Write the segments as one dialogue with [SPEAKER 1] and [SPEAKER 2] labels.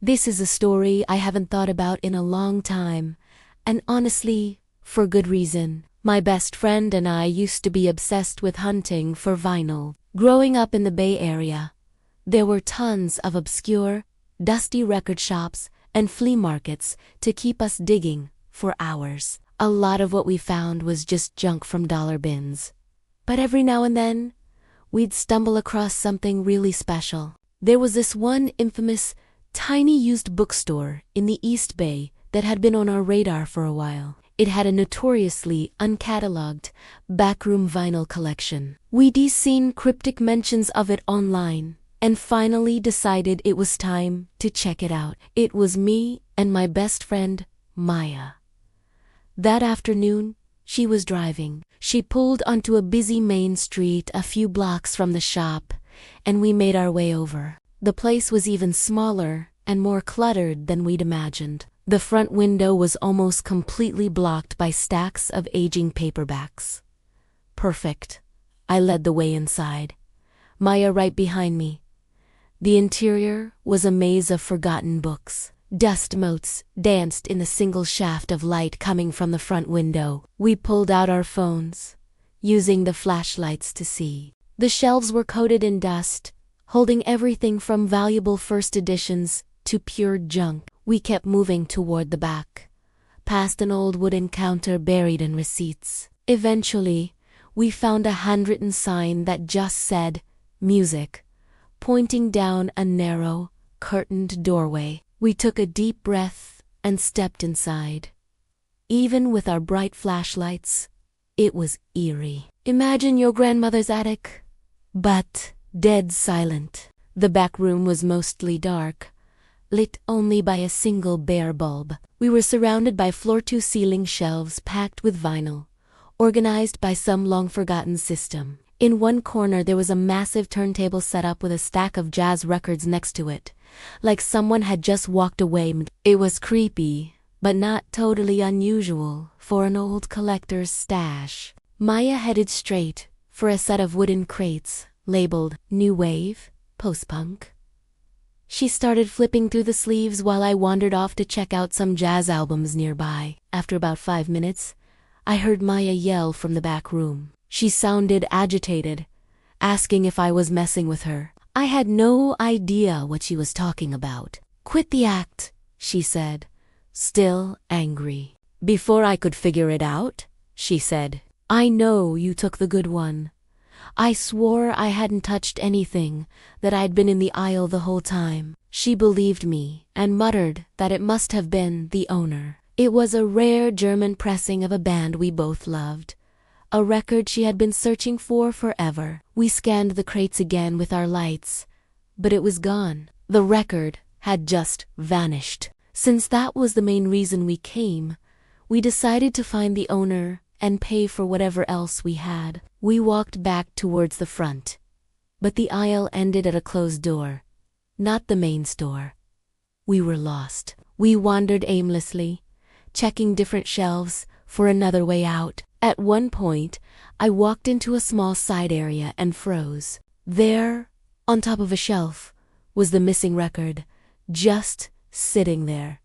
[SPEAKER 1] This is a story I haven't thought about in a long time, and honestly, for good reason. My best friend and I used to be obsessed with hunting for vinyl. Growing up in the Bay Area, there were tons of obscure, dusty record shops and flea markets to keep us digging for hours. A lot of what we found was just junk from dollar bins. But every now and then, we'd stumble across something really special. There was this one infamous, tiny used bookstore in the East Bay that had been on our radar for a while. It had a notoriously uncatalogued backroom vinyl collection. We'd seen cryptic mentions of it online, and finally decided it was time to check it out. It was me and my best friend, Maya. That afternoon, she was driving. She pulled onto a busy main street a few blocks from the shop, and we made our way over. The place was even smaller and more cluttered than we'd imagined. The front window was almost completely blocked by stacks of aging paperbacks. Perfect. I led the way inside, Maya right behind me. The interior was a maze of forgotten books. Dust motes danced in the single shaft of light coming from the front window. We pulled out our phones, using the flashlights to see. The shelves were coated in dust, holding everything from valuable first editions to pure junk. We kept moving toward the back, past an old wooden counter buried in receipts. Eventually, we found a handwritten sign that just said, "Music," pointing down a narrow, curtained doorway. We took a deep breath and stepped inside. Even with our bright flashlights, it was eerie. Imagine your grandmother's attic, but dead silent. The back room was mostly dark, lit only by a single bare bulb. We were surrounded by floor-to-ceiling shelves packed with vinyl, organized by some long-forgotten system. In one corner there was a massive turntable set up with a stack of jazz records next to it, like someone had just walked away. It was creepy, but not totally unusual for an old collector's stash. Maya headed straight for a set of wooden crates labeled New Wave, Post-Punk. She started flipping through the sleeves while I wandered off to check out some jazz albums nearby. After about 5 minutes, I heard Maya yell from the back room. She sounded agitated, asking if I was messing with her. I had no idea what she was talking about. "Quit the act," she said, still angry. Before I could figure it out, she said, "I know you took the good one. I swore I hadn't touched anything, that I'd been in the aisle the whole time." She believed me and muttered that it must have been the owner. It was a rare German pressing of a band we both loved, a record she had been searching for forever. We scanned the crates again with our lights, but it was gone. The record had just vanished. Since that was the main reason we came, we decided to find the owner and pay for whatever else we had. We walked back towards the front, but the aisle ended at a closed door, not the main store. We were lost. We wandered aimlessly, checking different shelves for another way out. At one point, I walked into a small side area and froze. There, on top of a shelf, was the missing record, just sitting there.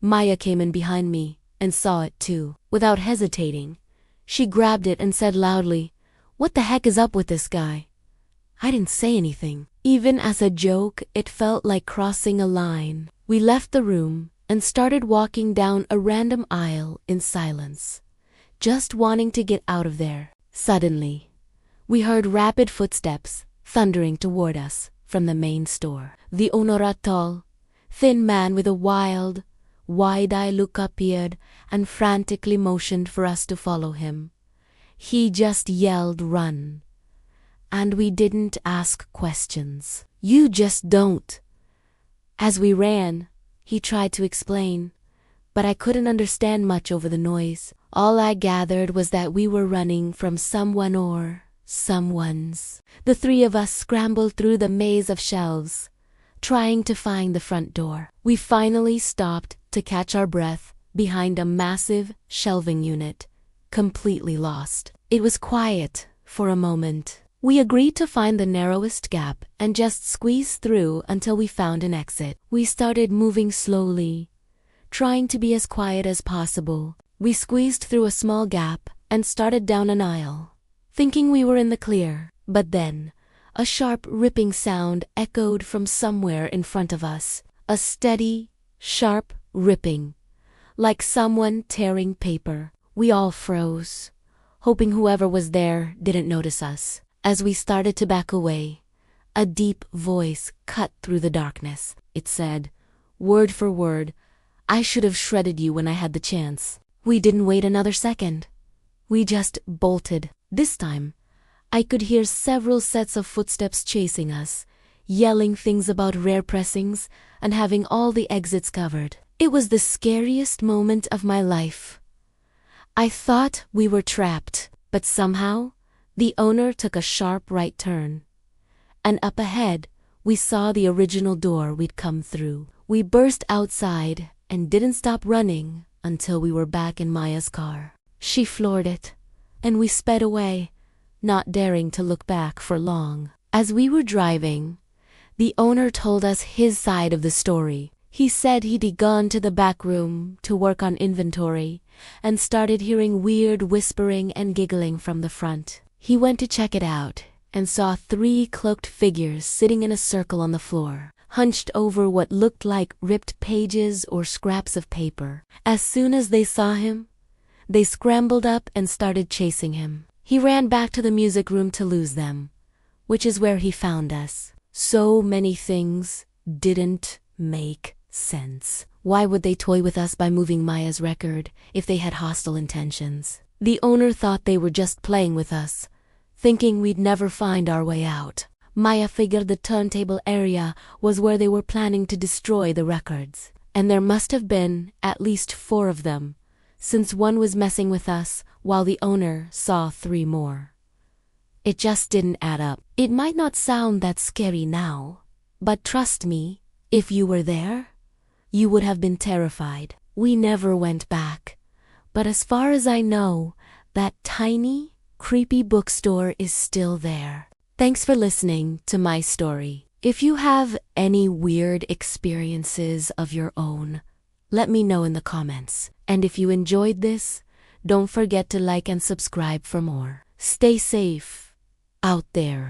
[SPEAKER 1] Maya came in behind me and saw it too. Without hesitating, she grabbed it and said loudly, "What the heck is up with this guy?" I didn't say anything. Even as a joke, it felt like crossing a line. We left the room and started walking down a random aisle in silence, just wanting to get out of there. Suddenly, we heard rapid footsteps thundering toward us from the main store. The owner, a tall, thin man with a wild, wide-eyed look, appeared and frantically motioned for us to follow him. He just yelled, "Run!" And we didn't ask questions. "You just don't." As we ran, he tried to explain, but I couldn't understand much over the noise. All I gathered was that we were running from someone or someone's. The three of us scrambled through the maze of shelves, trying to find the front door. We finally stopped to catch our breath behind a massive shelving unit, completely lost. It was quiet for a moment. We agreed to find the narrowest gap and just squeeze through until we found an exit. We started moving slowly, trying to be as quiet as possible. We squeezed through a small gap and started down an aisle, thinking we were in the clear. But then, a sharp ripping sound echoed from somewhere in front of us. A steady, sharp ripping, like someone tearing paper. We all froze, hoping whoever was there didn't notice us. As we started to back away, a deep voice cut through the darkness. It said, word for word, "I should have shredded you when I had the chance." We didn't wait another second. We just bolted. This time, I could hear several sets of footsteps chasing us, yelling things about rare pressings and having all the exits covered. It was the scariest moment of my life. I thought we were trapped, but somehow, the owner took a sharp right turn, and up ahead, we saw the original door we'd come through. We burst outside and didn't stop running until we were back in Maya's car. She floored it, and we sped away, not daring to look back for long. As we were driving, the owner told us his side of the story. He said he'd gone to the back room to work on inventory and started hearing weird whispering and giggling from the front. He went to check it out and saw 3 cloaked figures sitting in a circle on the floor, hunched over what looked like ripped pages or scraps of paper. As soon as they saw him, they scrambled up and started chasing him. He ran back to the music room to lose them, which is where he found us. So many things didn't make sense. Why would they toy with us by moving Maya's record if they had hostile intentions? The owner thought they were just playing with us, thinking we'd never find our way out. Maya figured the turntable area was where they were planning to destroy the records. And there must have been at least 4 of them, since one was messing with us while the owner saw 3 more. It just didn't add up. It might not sound that scary now, but trust me, if you were there, you would have been terrified. We never went back, but as far as I know, that tiny, creepy bookstore is still there. Thanks for listening to my story. If you have any weird experiences of your own, let me know in the comments. And if you enjoyed this, don't forget to like and subscribe for more. Stay safe out there.